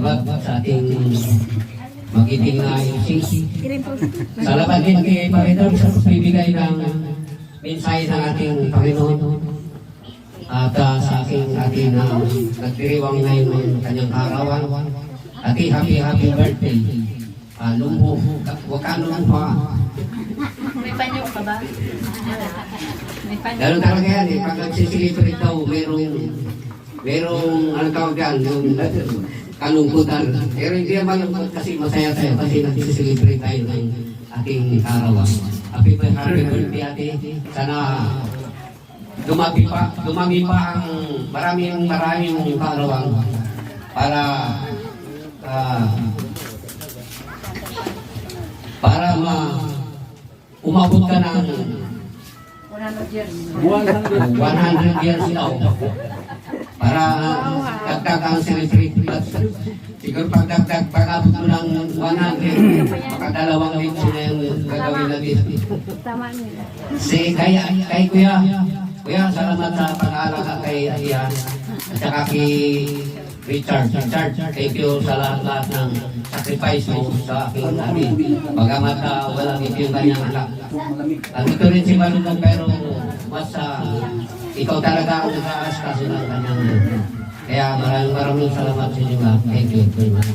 sa ating magiting na IOC. Salamat din kay Panginoon sa pagbibigay ng mensahe ng ating Panginoon at sa ating nagdiriwang ngayon ng kanyang kaarawan. Happy birthday. Lumbo, huwag ka lumbo. May panyo ka ba? May panyo. Ganun talaga yan eh. Pag nagsisilibrate daw, merong ano tawag yan, yung kalungkutan. Pero hindi naman kasi masaya tayo kasi nagsisilibrate tayo ng ating arawan. Happy birthday ate. Sana dumami pa ang maraming kaarawan para umabot ka ng 100 years. 100 years daw. Para dagdag ang celebrate. Siguro pag abot mo ng 100, makadalawang linggo na yung gagawin natin. Tama niya. Kay Kuya, salamat sa pag-aalaga kay Ayan. At saka kay Richard, thank you sa lahat ng sacrifice mo sa aking amin. Bagamat wala dito yung kanyang anak. Nandito rin si Malungan pero mas ikaw talaga ang nag-aaskaso ng kanyang anak. Kaya maraming salamat sa inyo lahat. Thank you very much.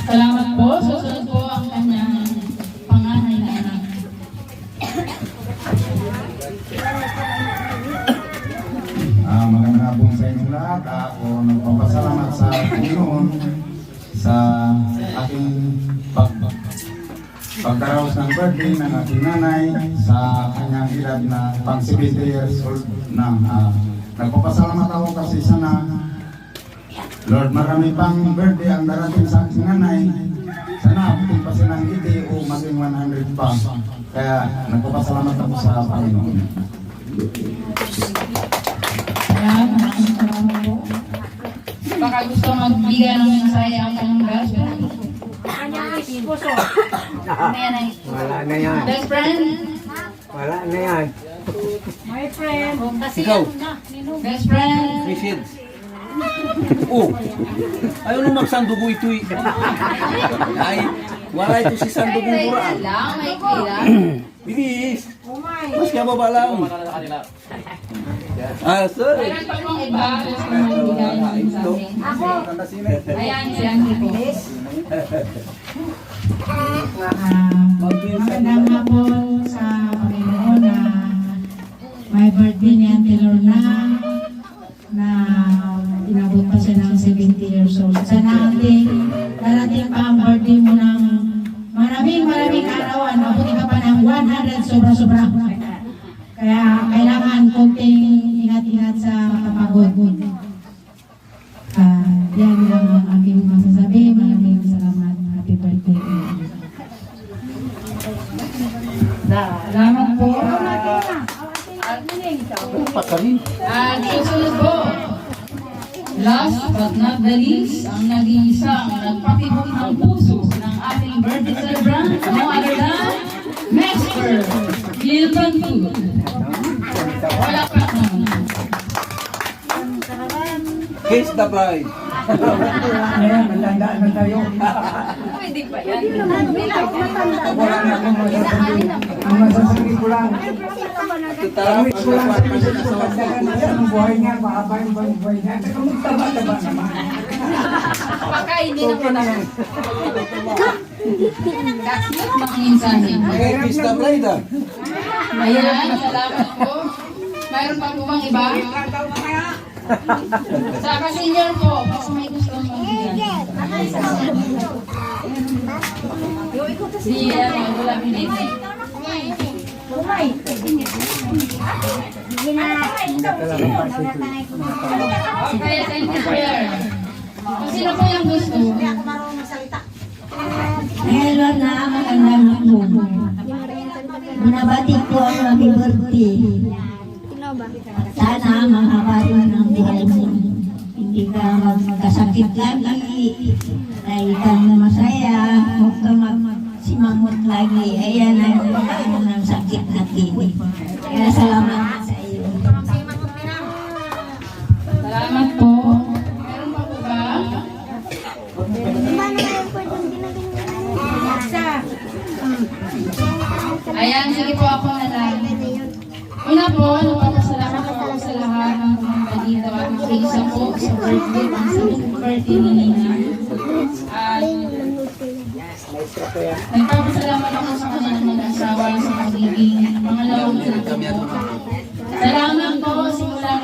Salamat po. Susunod po ang kanyang panganay na anak. Magandang hapon sa inyong lahat. Ako nagpapasalamat sa Panginoon sa aking pagdaraos ng birthday ng aking nanay sa kanyang edad na pang 70 years old na. Nagpapasalamat ako kasi sana Lord, marami pang birthday ang darating sa aking nanay. Sana abutin pa silang 80 o maging 100 pa. Kaya nagpapasalamat ako sa Panginoon. Salamat po. Baka gusto magbigay ng mensahe ang kanyang best friend. Wala na yan. Best friend? Wala na yan. My friend. Kasi Ikaw. Best friend? Richard. Oh, ayaw nung magsandugo ito eh. Ay, wala ito si sandugo mura. Lang, may kila. Bilis. Mas kaya baba lang. Sorry. Meron pa pong iba. Gusto magbigay ng mensahe. Ayan, si Andy po. Magandang hapon sa Panginoon na may birthday ni Auntie Lorna na inabot pa siya ng 70 years old. Sana Auntie, darating pa ang birthday mo ng maraming arawan. Mabuti ka pa ng 100 sobra-sobra. Kaya kailangan konting ingat-ingat sa kapagod. Yan lang ang aking masasabi. Maraming salamat. Happy birthday. Salamat po. Pasarin. At susunod po. Last but not the least, ang nag-iisang nagpatibok ng puso ng ating birthday celebrant, no other than Master Gilban Food. Wala pa naman. Kiss the bride. Ayan, matandaan na tayo. Pwede ba yan? Wala na akong masasabi. Ang masasabi ko lang, Tutara. ang buhay niya, mahaba yung buhay niya. Ang taba-taba naman. Pakainin ako na. That's mga mensahe. Kiss the bride ah. Ayan, salamat po. Mayroon pa po bang iba? Sa ka-senior po, baka may gusto mong magbigay. Si, wala pinili. Okay, thank you, Claire. Sino po yung gusto? Hello na, magandang hapon. Binabati ko ang happy birthday. Sana mahaba yun ang buhay mo. Hindi ka magkasakit lagi. Dahil ka na masaya. Huwag ka magsimamot lagi. Ayan ang ano ng sakit natin. Kaya salamat sa iyo. isa po sa birthday, pang birthday ni Nina. At nagpapasalamat ako sa kanilang mag-asawa sa pagiging pangalawang anak ko. Salamat po, simula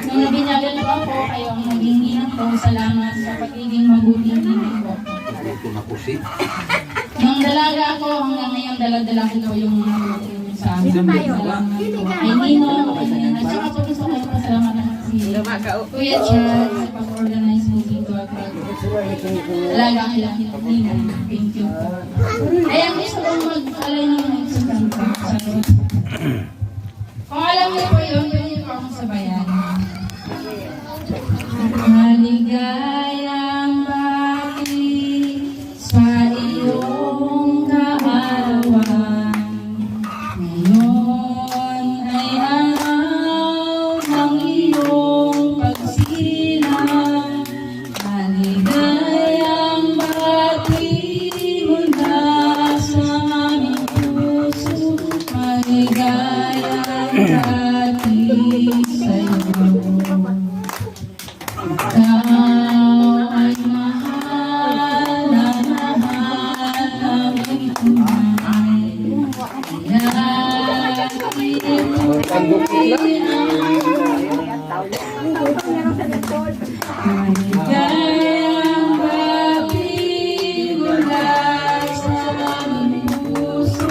nung nabinyagan ko ako, kayo ang naging ninang ko. Salamat sa pagiging mabuting ninang ko. Nung dalaga ako, hanggang ngayon dala-dala ko yung sa amin. Salamat po. Kay Nino, kay Nina. At saka po gusto ko pasalamat si Kuya Chad sa pag-organize mo dito at dalaga kila Nina. Thank you po. Ay, ang gusto kong mag-alay ng nagsusan ko. Kung alam niyo po yun po akong sabayan. Maligayang bati sa iyong kaarawan. Ngayon ay araw ng iyong pagsilang. Maligayang bati mula sa aming puso. Maligayang bati sa'yo. Ikaw ay mahal na mahal namin tunay. Maligayang bati mula sa aming puso.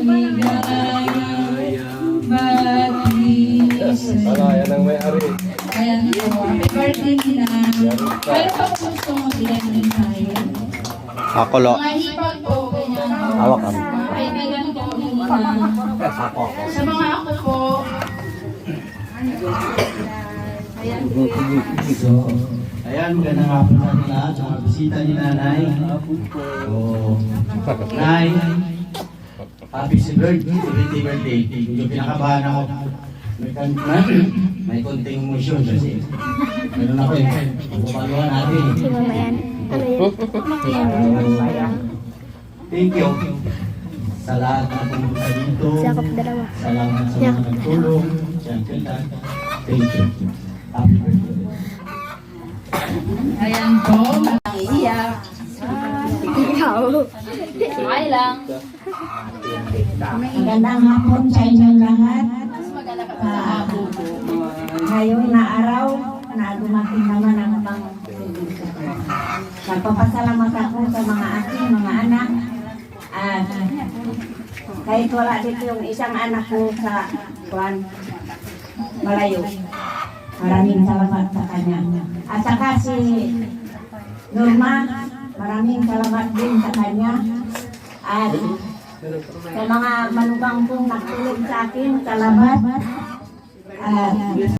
Maligayang bati sa'yo. Ayan po, happy birthday nila. Pero pag gusto mo sila ng tayo. Ako lo. Mga hipag po, ganyan. Hawak kami. Kaibigan ko muna. Sa mga ako po. So, ayan, magandang hapon sa ating lahat. Sa mga bisita ni Nanay. So, Nay, happy birthday. Medyo pinakabahan ako. May konting emosyon kasi meron ako eh. Papaluan natin. Thank you sa lahat na pumunta dito. Salamat sa mga nagtulong. Siyempre lahat. Thank you. Happy birthday. Ayan po, malang iiyak. Okay lang. Magandang hapon sa inyong lahat. Ngayong na araw na dumating naman ang pang nagpapasalamat ako sa mga aking mga anak at kahit wala dito yung isang anak ko sa malayo. Maraming salamat sa kanya. At saka si Norma, maraming salamat din sa kanya. At sa mga manugang kong nagtulong sa akin, salamat.